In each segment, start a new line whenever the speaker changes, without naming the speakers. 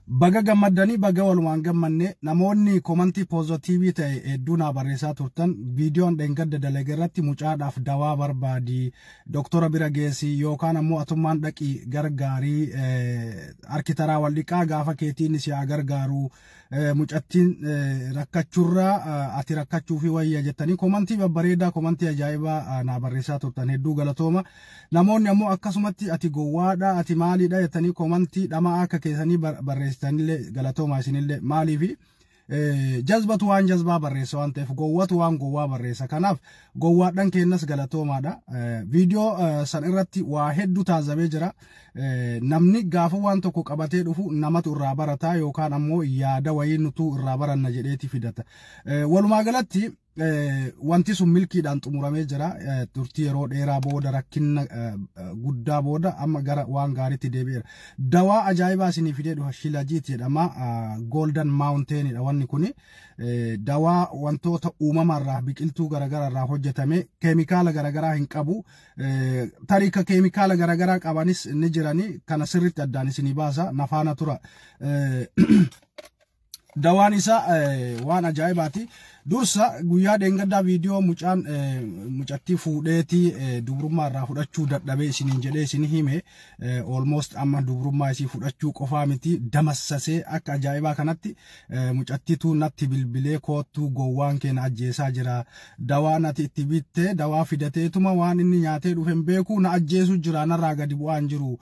Baga gammadanii baga walumaan gammanne namoonni komantii poozitiivii ta'e hedduu naa barreessaa turtan viidiyoon dheengadda dalage irratti mucaadhaaf dawaa barbaadi doktora bira geessi yookaan ammoo atummaan dhaqii gargaarii arkitaraa wal dhiqaa gaafa keetiin si gargaaru mucattiin rakkachurraa ati rakkachuufi wayya jettanii komantii babbareedaa komantii ajaa'ibaa naa barreessaa turtan hedduu galatooma. Namoonni ammoo akkasumatti ati gowwaadha ati maaliidha jettanii komantii dhamaa akka keessanii barreessitanillee galatooma isinillee maaliifi jazbatu waan jazbaa barreessa waan ta'eef gowwatu waan gowwaa barreessa. Kanaaf gowwaadhaan kennas galatoomaadha. Viidiyoo san irratti waa hedduu taazabee jira. Namni gaafa waan tokko qabatee dhufu namatu irraa barataa yookaan ammoo yaada wayii nutu irraa baranna jedheeti fidata. Walumaa galatti wanti sun milkiidhaan xumuramee jira. Turtii yeroo dheeraa booda rakkina guddaa booda amma gara waan gaariitti deebi'eera. Dawaa ajaa'ibaa isinii fidee dhufa Shilajit jedhama. Golden Mountain dha wanni kuni. Dawaa wantoota uumamarraa biqiltuu garagaraa irraa hojjetame keemikaala garagaraa hin qabu. Tariika keemikaala garagaraa qabanis ni jirani kana sirriitti addaan isinii baasa nafaana tura. Dawaan isaa waan ajaa'ibaati. Dursa guyyaa dheengaddaa viidiyoo mucattii fuudheeti dubrummaa irraa fudhachuu dadhabee isiniin jedhee isin hime almost amma dubrummaa isii fudhachuu qofaa miti damassasee akka ajaa'ibaa kanatti mucattiitu natti bilbilee koottuu gowwaan keenya ajjeesaa jira. Dawaan ati itti bitte dawaa fidateetuma waan inni nyaatee dhufe hin beeku na ajjeesu jira narraa gadi bu'aan jiru.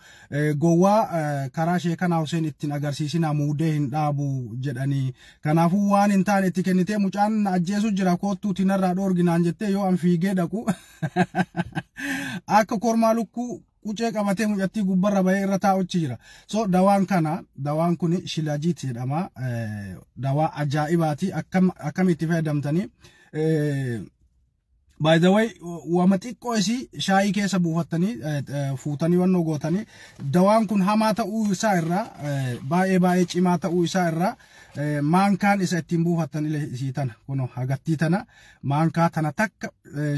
Gowwaa karaa sheekanaa Huseen ittiin agarsiisinaa muudee hin dhaabu jedhanii. Kanaafuu waan hin taane itti kennitee mucaan ajjeesu jira koottuu tinarraa dhoorginaan jettee yoo an fiigee dhaqu akka kormaa lukkuu qucee qabatee mucattii gubbarra bahee irra taa'uchi jira. So dawaan kun Shilajit jedhama. Dawaa ajaa'ibaati akkamitti fayyadamtanii. By the way, wama xiqqoo isii shaayii keessa buufattanii fuutanii wannoo gootanii dawaan kun hamaa ta'uu isaa irraa baay'ee cimaa ta'uu isaa irraa maankaan isa ittiin buufattan isii tana kuno hagattii tana maankaa tana takka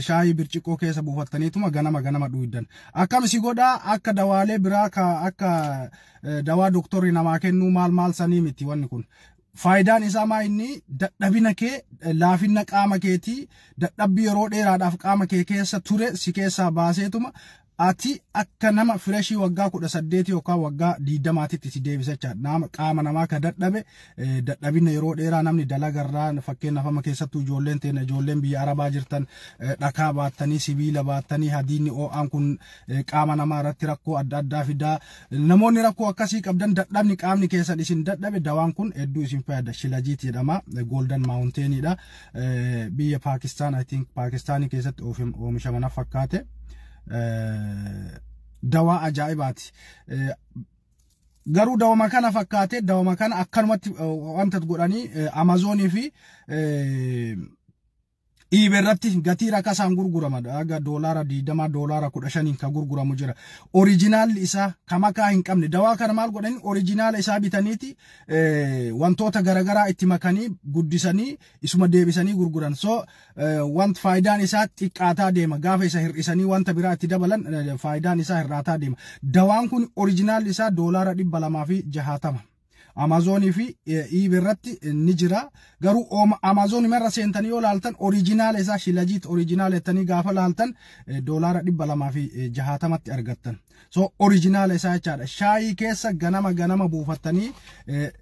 shaayii birciqoo keessa buufattaniituma ganama dhuuddan. Akkam si godhaa akka dawaalee biraa akka dawaa doktorri namaa kennuu maal sanii miti wanni kun. Faayidaan isaa maa inni dadhabina kee laafina qaama keetii dadhabbii yeroo dheeraadhaaf qaama kee keessa ture si keessaa baaseetuma ati akka nama fireshii waggaa 18 yookaan waggaa 20 si deebisachaa nama qaama namaa ka dadhabina yeroo dheeraa namni dalagarraa fakkeenyaaf amma keessattuu ijoolleen biyya Arabaa jirtan dhakaa baattanii sibiila baattanii hadiinni oo'aan kun qaama namaa irratti rakkoo adda addaa fidaa. Namoonni rakkoo akkasii qabdan dadhabni qaamni keessan isin dadhabe dawaan kun hedduu isin fayyada. Shilajit jedhama. Golden Mountain dha. Biyya Pakistan I think Pakistaanii keessatti oomishamana fakkaate. Dawaa ajaa'ibaati. Garuu dawama kana fakkaate dawama kana akkanumatti wanta godhanii Amazonii fi eBay gatii rakasaan gurgurama. Aga $20 $15 ka gurguramu jira. Original isa kamakaa hin qabne dawaa kana maal godhani original isaa bitaniiti wantoota garagaraa itti makanii guddisanii isuma deebisanii gurguran. So want faayidaan isaa xiqqaataa deema gaafa isa hir'isanii wanta biraa itti dabalan faayidaan isaa hir'aataa deema. Dawaan kun original isaa $260. Amazonii fi eBay ni jira. Garuu Amazon marra seentanii yoo laaltan original isaa Shilajit original ettanii gaafa laaltan $260 argattan. So original isaa jechaadha. Shaayii keessa ganama buufattanii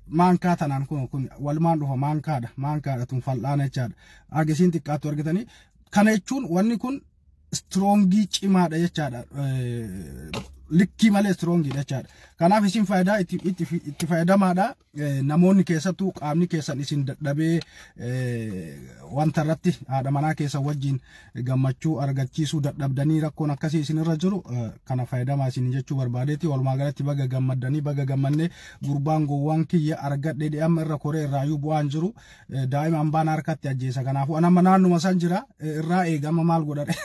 maankaa tanaan kun walumaan dhufa maankaadha tun fal'aana jechaadha. Agisiin xiqqaattu argatanii kana jechuun wanni kun strongii cimaadha jechaadha. Likki malee strongi jechaadha. Kanaaf isin faayidaa itti fayyadamaadha. Namoonni keessattuu qaamni keessan isin dadhabee wanta irratti haadha manaa keessa wajjin gammachuu argachiisuu dadhabdanii rakkoon akkasii isin irra jiru kana fayyadamaa isin jechuu barbaadeeti. Walumaa galatti baga gammaddanii baga gammannee gurbaan gowwaan kiyya argadhee amma irra koree irraayyuu bu'aan jiru daa'ima hambaan harkatti ajjeesa. Kanaafuu anamma naannuma san jira irraa eegama maal godhadhe.